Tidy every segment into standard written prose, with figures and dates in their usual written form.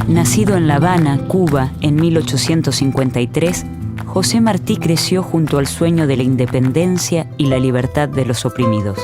Nacido en La Habana, Cuba, en 1853, José Martí creció junto al sueño de la independencia y la libertad de los oprimidos.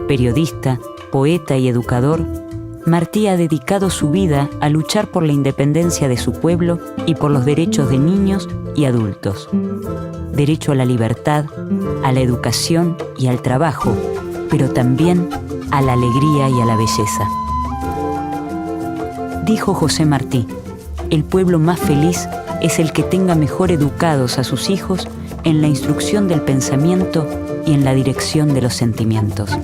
Periodista, poeta y educador, Martí ha dedicado su vida a luchar por la independencia de su pueblo y por los derechos de niños y adultos. Derecho a la libertad, a la educación y al trabajo, pero también a la alegría y a la belleza. Dijo José Martí: el pueblo más feliz es el que tenga mejor educados a sus hijos en la instrucción del pensamiento y en la dirección de los sentimientos.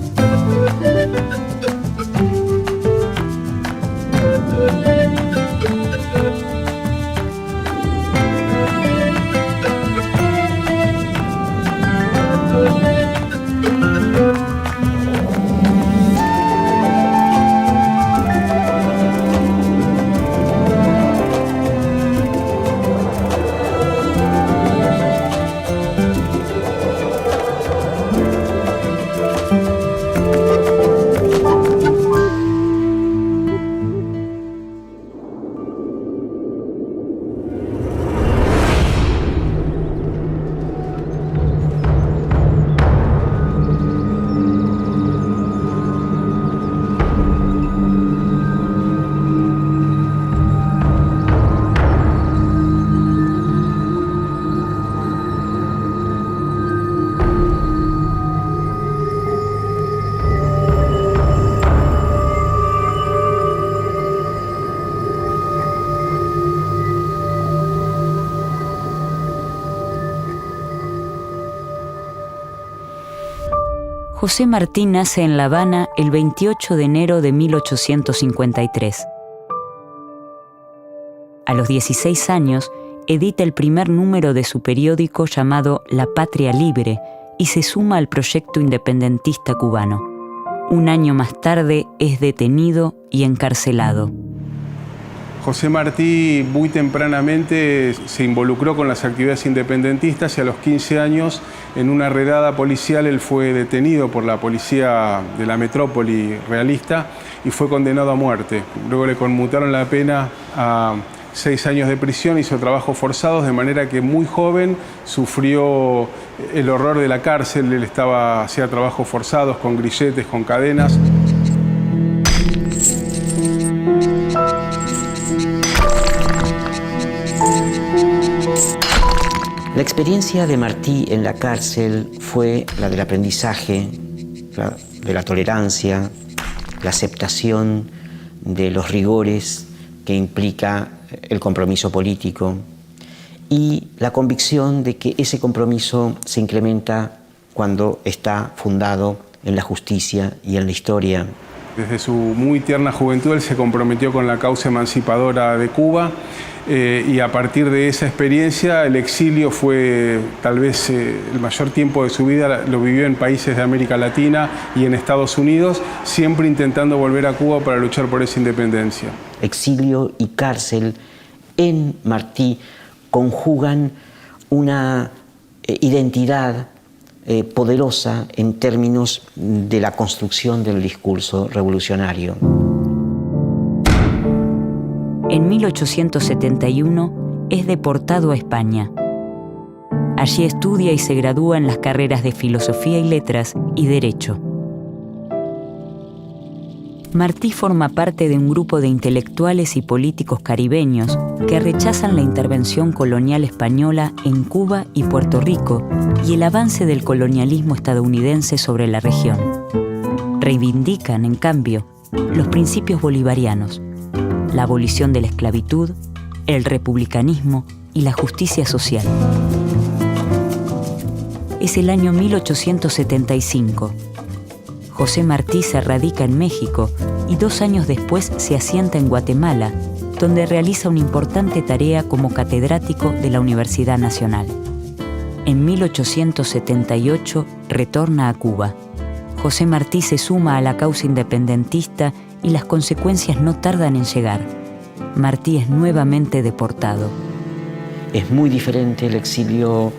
José Martí nace en La Habana el 28 de enero de 1853. A los 16 años, edita el primer número de su periódico llamado La Patria Libre y se suma al proyecto independentista cubano. Un año más tarde es detenido y encarcelado. José Martí muy tempranamente se involucró con las actividades independentistas y a los 15 años, en una redada policial, él fue detenido por la policía de la metrópoli realista y fue condenado a muerte. Luego le conmutaron la pena a 6 años de prisión, hizo trabajos forzados, de manera que muy joven sufrió el horror de la cárcel. Él hacía trabajos forzados con grilletes, con cadenas. La experiencia de Martí en la cárcel fue la del aprendizaje, de la tolerancia, la aceptación de los rigores que implica el compromiso político y la convicción de que ese compromiso se incrementa cuando está fundado en la justicia y en la historia. Desde su muy tierna juventud él se comprometió con la causa emancipadora de Cuba y a partir de esa experiencia el exilio fue tal vez el mayor tiempo de su vida, lo vivió en países de América Latina y en Estados Unidos, siempre intentando volver a Cuba para luchar por esa independencia. Exilio y cárcel en Martí conjugan una identidad poderosa en términos de la construcción del discurso revolucionario. En 1871 es deportado a España. Allí estudia y se gradúa en las carreras de Filosofía y Letras y Derecho. Martí forma parte de un grupo de intelectuales y políticos caribeños que rechazan la intervención colonial española en Cuba y Puerto Rico y el avance del colonialismo estadounidense sobre la región. Reivindican, en cambio, los principios bolivarianos, la abolición de la esclavitud, el republicanismo y la justicia social. Es el año 1875. José Martí se radica en México y 2 años después se asienta en Guatemala, donde realiza una importante tarea como catedrático de la Universidad Nacional. En 1878 retorna a Cuba. José Martí se suma a la causa independentista y las consecuencias no tardan en llegar. Martí es nuevamente deportado. Es muy diferente el exilio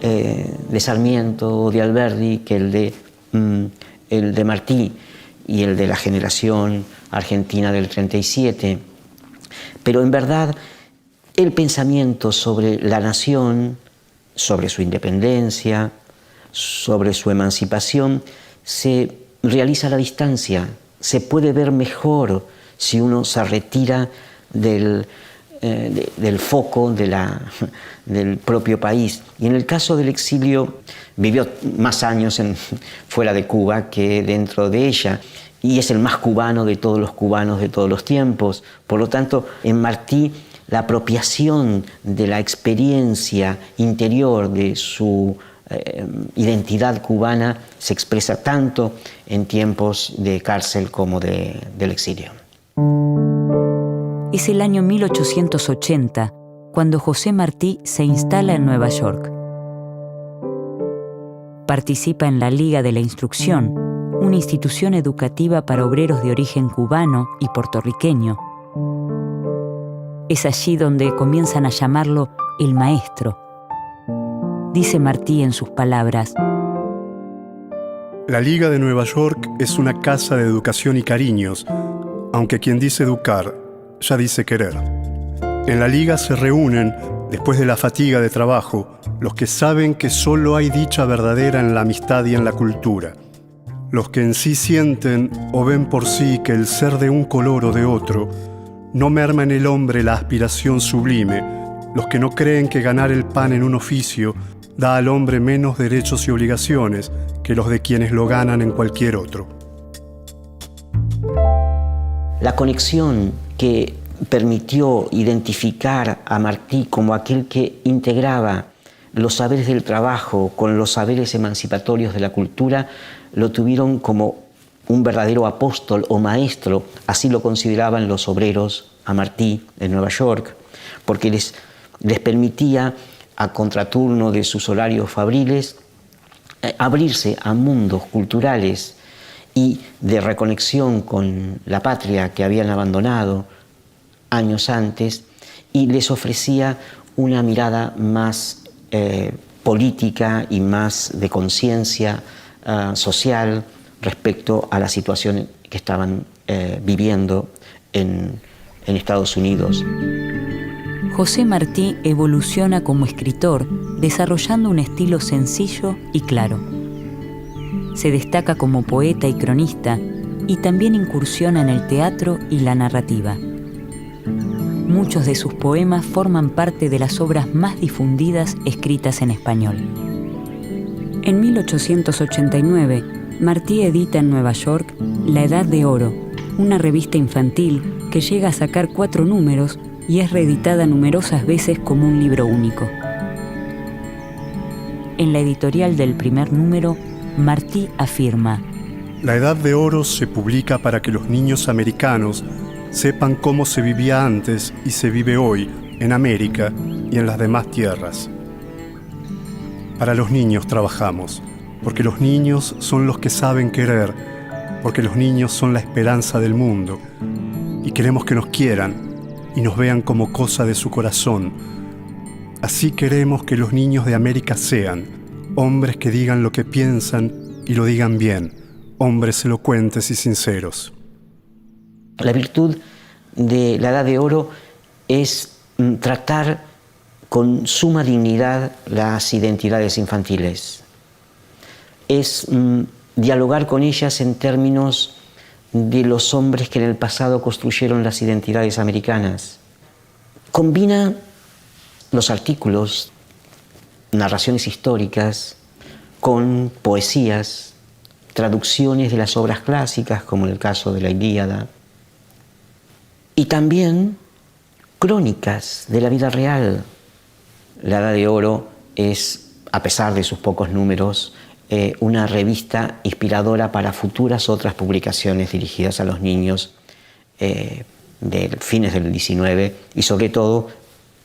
de Sarmiento o de Alberdi que el de Martí y el de la generación argentina del 37, Pero en verdad el pensamiento sobre la nación, sobre su independencia, sobre su emancipación, se realiza a la distancia. Se puede ver mejor si uno se retira del foco del propio país. Y en el caso del exilio, vivió más años fuera de Cuba que dentro de ella, y es el más cubano de todos los cubanos de todos los tiempos. Por lo tanto, en Martí, la apropiación de la experiencia interior de su identidad cubana se expresa tanto en tiempos de cárcel como del exilio. Es el año 1880 cuando José Martí se instala en Nueva York. Participa en la Liga de la Instrucción, una institución educativa para obreros de origen cubano y puertorriqueño. Es allí donde comienzan a llamarlo el maestro. Dice Martí en sus palabras: La Liga de Nueva York es una casa de educación y cariños, aunque quien dice educar ya dice querer. En la Liga se reúnen, después de la fatiga de trabajo, los que saben que solo hay dicha verdadera en la amistad y en la cultura. Los que en sí sienten o ven por sí que el ser de un color o de otro no merma en el hombre la aspiración sublime, los que no creen que ganar el pan en un oficio da al hombre menos derechos y obligaciones que los de quienes lo ganan en cualquier otro. La conexión que permitió identificar a Martí como aquel que integraba los saberes del trabajo con los saberes emancipatorios de la cultura, lo tuvieron como un verdadero apóstol o maestro, así lo consideraban los obreros a Martí en Nueva York, porque les permitía, a contraturno de sus horarios fabriles, abrirse a mundos culturales y de reconexión con la patria que habían abandonado años antes, y les ofrecía una mirada más política y más de conciencia social respecto a la situación que estaban viviendo en Estados Unidos. José Martí evoluciona como escritor, desarrollando un estilo sencillo y claro. Se destaca como poeta y cronista, y también incursiona en el teatro y la narrativa. Muchos de sus poemas forman parte de las obras más difundidas escritas en español. En 1889, Martí edita en Nueva York La Edad de Oro, una revista infantil que llega a sacar 4 números y es reeditada numerosas veces como un libro único. En la editorial del primer número, Martí afirma: La Edad de Oro se publica para que los niños americanos sepan cómo se vivía antes y se vive hoy en América y en las demás tierras. Para los niños trabajamos, porque los niños son los que saben querer, porque los niños son la esperanza del mundo, y queremos que nos quieran y nos vean como cosa de su corazón. Así queremos que los niños de América sean hombres que digan lo que piensan y lo digan bien, hombres elocuentes y sinceros. La virtud de la Edad de Oro es tratar con suma dignidad las identidades infantiles. Es dialogar con ellas en términos de los hombres que en el pasado construyeron las identidades americanas. Combina los artículos, narraciones históricas, con poesías, traducciones de las obras clásicas, como en el caso de la Ilíada, y también crónicas de la vida real. La Edad de Oro es, a pesar de sus pocos números, una revista inspiradora para futuras otras publicaciones dirigidas a los niños de fines del XIX y sobre todo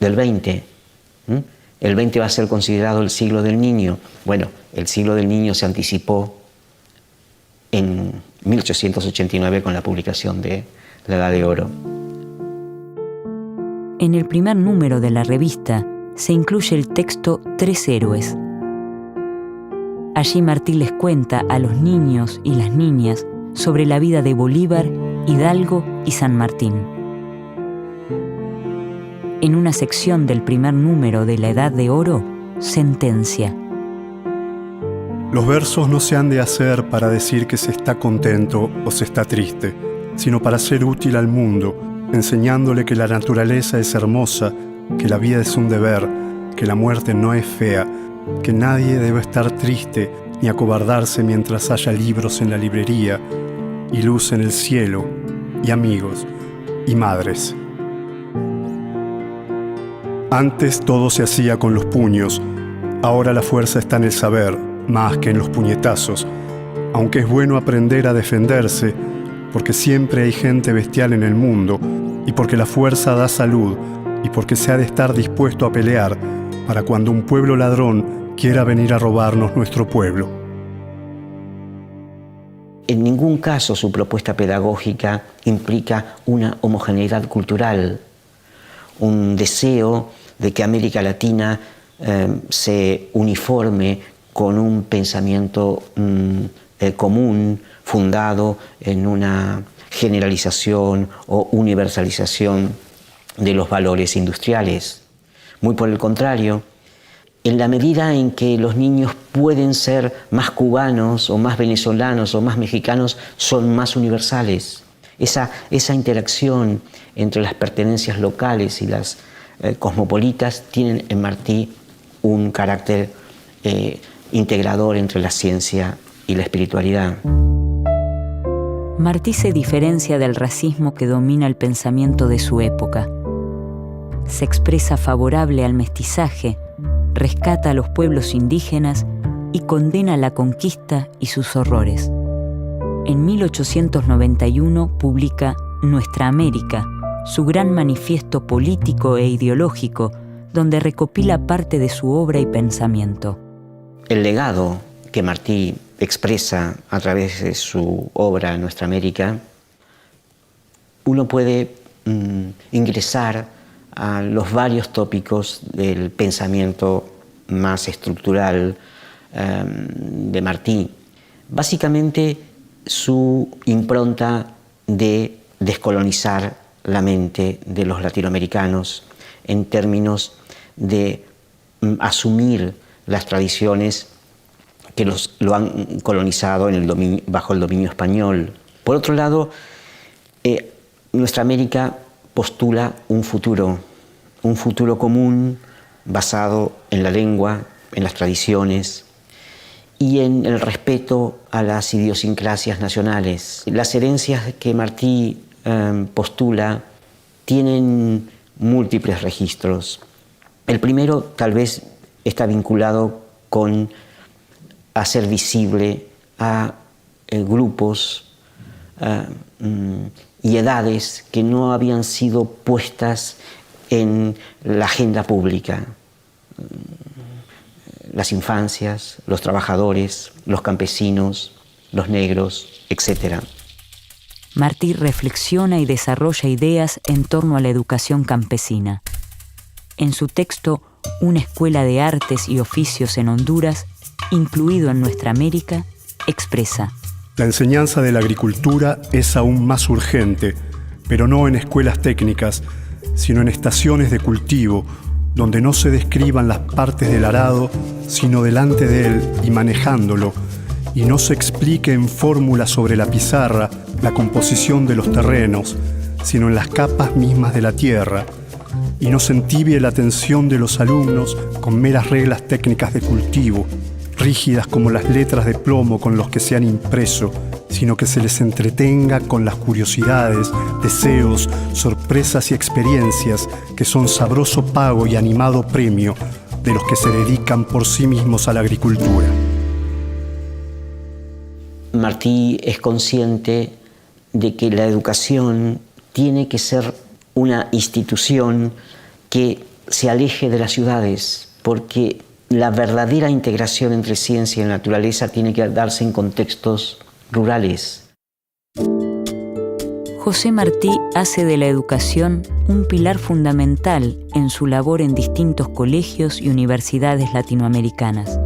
del XX. El XX va a ser considerado el siglo del niño. Bueno, el siglo del niño se anticipó en 1889 con la publicación de La Edad de Oro. En el primer número de la revista se incluye el texto 3 héroes. Allí Martí les cuenta a los niños y las niñas sobre la vida de Bolívar, Hidalgo y San Martín. En una sección del primer número de La Edad de Oro, sentencia: Los versos no se han de hacer para decir que se está contento o se está triste, sino para ser útil al mundo, enseñándole que la naturaleza es hermosa, que la vida es un deber, que la muerte no es fea, que nadie debe estar triste ni acobardarse mientras haya libros en la librería, y luz en el cielo, y amigos, y madres. Antes todo se hacía con los puños, ahora la fuerza está en el saber, más que en los puñetazos, aunque es bueno aprender a defenderse, porque siempre hay gente bestial en el mundo, y porque la fuerza da salud, y porque se ha de estar dispuesto a pelear para cuando un pueblo ladrón quiera venir a robarnos nuestro pueblo. En ningún caso su propuesta pedagógica implica una homogeneidad cultural, un deseo de que América Latina se uniforme con un pensamiento común, fundado en una generalización o universalización de los valores industriales. Muy por el contrario, en la medida en que los niños pueden ser más cubanos o más venezolanos o más mexicanos, son más universales. Esa interacción entre las pertenencias locales y las cosmopolitas tienen en Martí un carácter integrador entre la ciencia y la espiritualidad. Martí se diferencia del racismo que domina el pensamiento de su época. Se expresa favorable al mestizaje, rescata a los pueblos indígenas y condena la conquista y sus horrores. En 1891 publica Nuestra América, su gran manifiesto político e ideológico, donde recopila parte de su obra y pensamiento. El legado que Martí expresa a través de su obra Nuestra América, uno puede ingresar a los varios tópicos del pensamiento más estructural de Martí. Básicamente, su impronta de descolonizar la mente de los latinoamericanos en términos de asumir las tradiciones que lo han colonizado bajo el dominio español. Por otro lado, Nuestra América postula un futuro común basado en la lengua, en las tradiciones y en el respeto a las idiosincrasias nacionales. Las herencias que Martí postula tienen múltiples registros. El primero tal vez está vinculado con hacer visible a grupos y edades que no habían sido puestas en la agenda pública. Las infancias, los trabajadores, los campesinos, los negros, etc. Martí reflexiona y desarrolla ideas en torno a la educación campesina. En su texto Una escuela de artes y oficios en Honduras, incluido en Nuestra América, expresa: La enseñanza de la agricultura es aún más urgente, pero no en escuelas técnicas, sino en estaciones de cultivo, donde no se describan las partes del arado, sino delante de él y manejándolo, y no se explique en fórmulas sobre la pizarra la composición de los terrenos, sino en las capas mismas de la tierra, y no se entibie la atención de los alumnos con meras reglas técnicas de cultivo, rígidas como las letras de plomo con los que se han impreso, sino que se les entretenga con las curiosidades, deseos, sorpresas y experiencias que son sabroso pago y animado premio de los que se dedican por sí mismos a la agricultura. Martí es consciente de que la educación tiene que ser una institución que se aleje de las ciudades, porque la verdadera integración entre ciencia y naturaleza tiene que darse en contextos rurales. José Martí hace de la educación un pilar fundamental en su labor en distintos colegios y universidades latinoamericanas.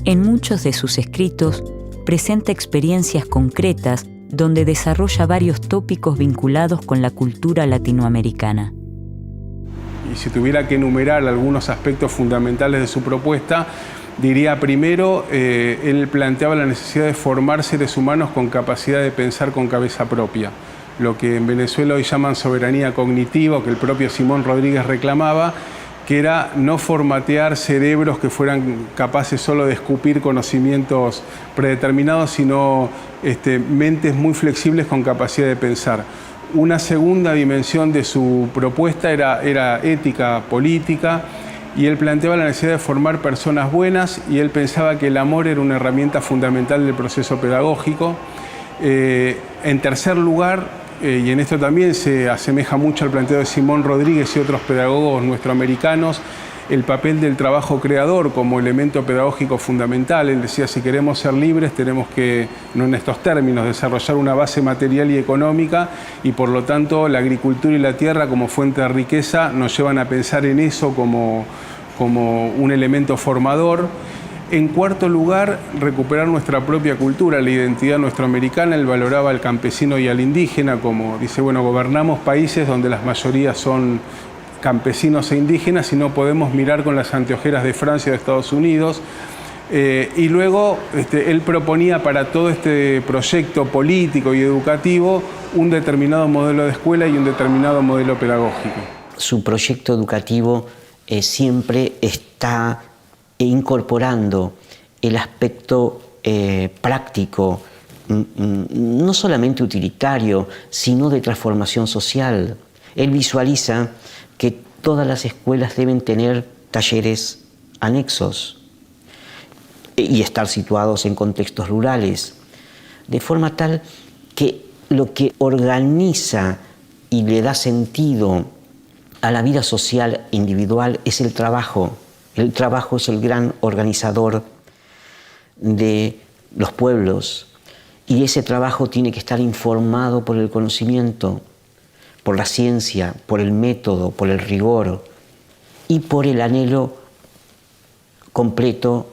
En muchos de sus escritos presenta experiencias concretas donde desarrolla varios tópicos vinculados con la cultura latinoamericana. y si tuviera que enumerar algunos aspectos fundamentales de su propuesta, diría primero, él planteaba la necesidad de formar seres humanos con capacidad de pensar con cabeza propia, lo que en Venezuela hoy llaman soberanía cognitiva, que el propio Simón Rodríguez reclamaba, que era no formatear cerebros que fueran capaces solo de escupir conocimientos predeterminados, sino mentes muy flexibles con capacidad de pensar. Una segunda dimensión de su propuesta era ética política, y él planteaba la necesidad de formar personas buenas, y él pensaba que el amor era una herramienta fundamental del proceso pedagógico. En tercer lugar, y en esto también se asemeja mucho al planteo de Simón Rodríguez y otros pedagogos nuestroamericanos, el papel del trabajo creador como elemento pedagógico fundamental. Él decía, si queremos ser libres tenemos que, no en estos términos, desarrollar una base material y económica, y por lo tanto la agricultura y la tierra como fuente de riqueza nos llevan a pensar en eso como un elemento formador. En cuarto lugar, recuperar nuestra propia cultura, la identidad nuestroamericana. Él valoraba al campesino y al indígena, como dice, bueno, gobernamos países donde las mayorías son campesinos e indígenas y no podemos mirar con las anteojeras de Francia o de Estados Unidos. Y luego él proponía para todo este proyecto político y educativo un determinado modelo de escuela y un determinado modelo pedagógico. Su proyecto educativo siempre está incorporando el aspecto práctico, no solamente utilitario, sino de transformación social. Él visualiza que todas las escuelas deben tener talleres anexos y estar situados en contextos rurales, de forma tal que lo que organiza y le da sentido a la vida social individual es el trabajo. El trabajo es el gran organizador de los pueblos, y ese trabajo tiene que estar informado por el conocimiento, por la ciencia, por el método, por el rigor y por el anhelo completo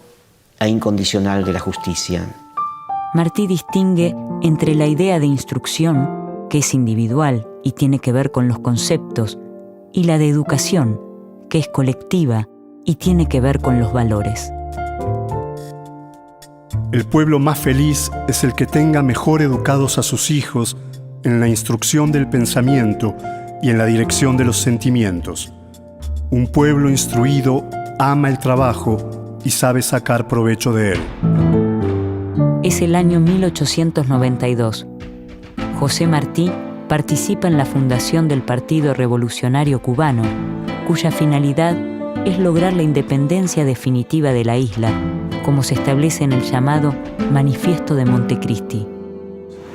e incondicional de la justicia. Martí distingue entre la idea de instrucción, que es individual y tiene que ver con los conceptos, y la de educación, que es colectiva y tiene que ver con los valores. El pueblo más feliz es el que tenga mejor educados a sus hijos en la instrucción del pensamiento y en la dirección de los sentimientos. Un pueblo instruido ama el trabajo y sabe sacar provecho de él. Es el año 1892. José Martí participa en la fundación del Partido Revolucionario Cubano, cuya finalidad es lograr la independencia definitiva de la isla, como se establece en el llamado Manifiesto de Montecristi.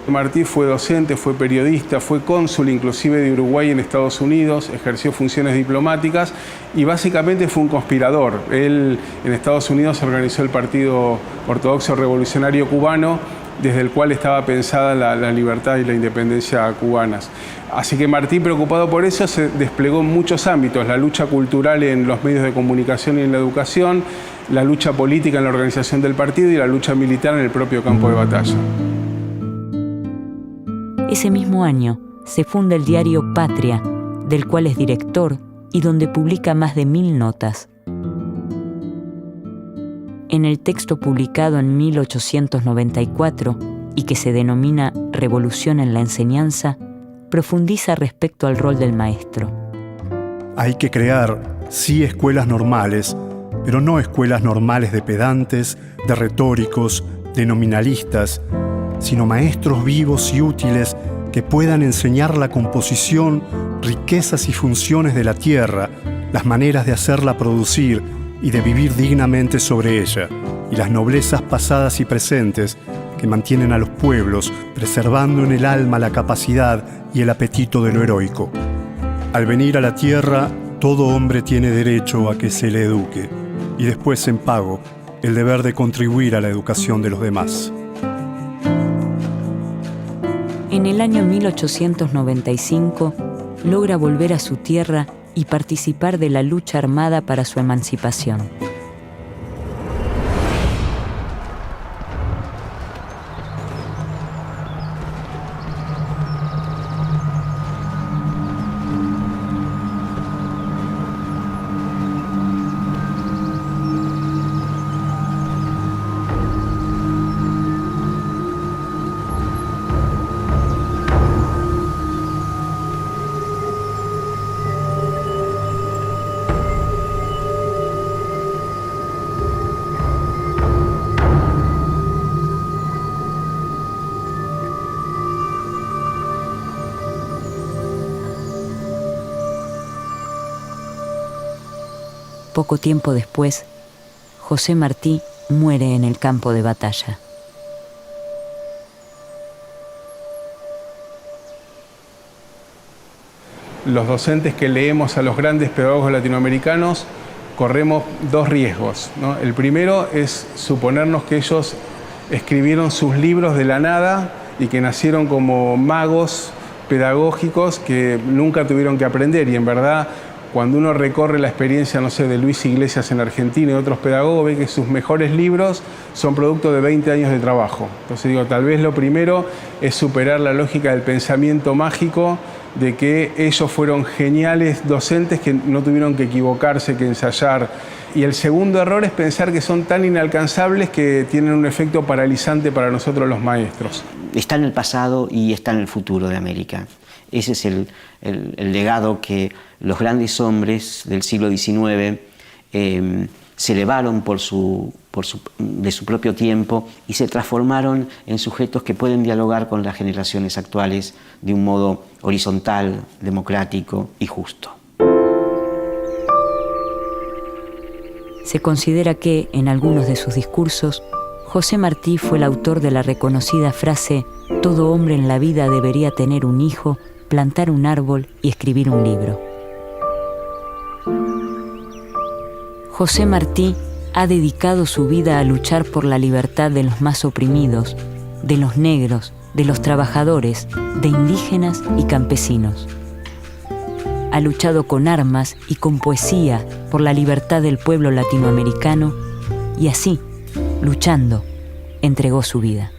Martí fue docente, fue periodista, fue cónsul inclusive de Uruguay en Estados Unidos, ejerció funciones diplomáticas y básicamente fue un conspirador. Él en Estados Unidos organizó el Partido Ortodoxo Revolucionario Cubano, desde el cual estaba pensada la libertad y la independencia cubanas. Así que Martí, preocupado por eso, se desplegó en muchos ámbitos: la lucha cultural en los medios de comunicación y en la educación, la lucha política en la organización del partido y la lucha militar en el propio campo de batalla. Ese mismo año se funda el diario Patria, del cual es director y donde publica más de 1000 notas. En el texto publicado en 1894 y que se denomina Revolución en la Enseñanza, profundiza respecto al rol del maestro. Hay que crear, sí, escuelas normales, pero no escuelas normales de pedantes, de retóricos, de nominalistas, sino maestros vivos y útiles que puedan enseñar la composición, riquezas y funciones de la tierra, las maneras de hacerla producir y de vivir dignamente sobre ella, y las noblezas pasadas y presentes que mantienen a los pueblos, preservando en el alma la capacidad y el apetito de lo heroico. Al venir a la tierra, todo hombre tiene derecho a que se le eduque, y después, en pago, el deber de contribuir a la educación de los demás. En el año 1895 logra volver a su tierra y participar de la lucha armada para su emancipación. Poco tiempo después, José Martí muere en el campo de batalla. Los docentes que leemos a los grandes pedagogos latinoamericanos corremos dos riesgos, ¿no? El primero es suponernos que ellos escribieron sus libros de la nada y que nacieron como magos pedagógicos que nunca tuvieron que aprender, y en verdad cuando uno recorre la experiencia, no sé, de Luis Iglesias en Argentina y otros pedagogos, ve que sus mejores libros son producto de 20 años de trabajo. Entonces digo, tal vez lo primero es superar la lógica del pensamiento mágico de que ellos fueron geniales docentes que no tuvieron que equivocarse, que ensayar. Y el segundo error es pensar que son tan inalcanzables que tienen un efecto paralizante para nosotros los maestros. Está en el pasado y está en el futuro de América. Ese es el legado que los grandes hombres del siglo XIX se elevaron de su propio tiempo y se transformaron en sujetos que pueden dialogar con las generaciones actuales de un modo horizontal, democrático y justo. Se considera que, en algunos de sus discursos, José Martí fue el autor de la reconocida frase «Todo hombre en la vida debería tener un hijo, plantar un árbol y escribir un libro». José Martí ha dedicado su vida a luchar por la libertad de los más oprimidos, de los negros, de los trabajadores, de indígenas y campesinos. Ha luchado con armas y con poesía por la libertad del pueblo latinoamericano y así, luchando, entregó su vida.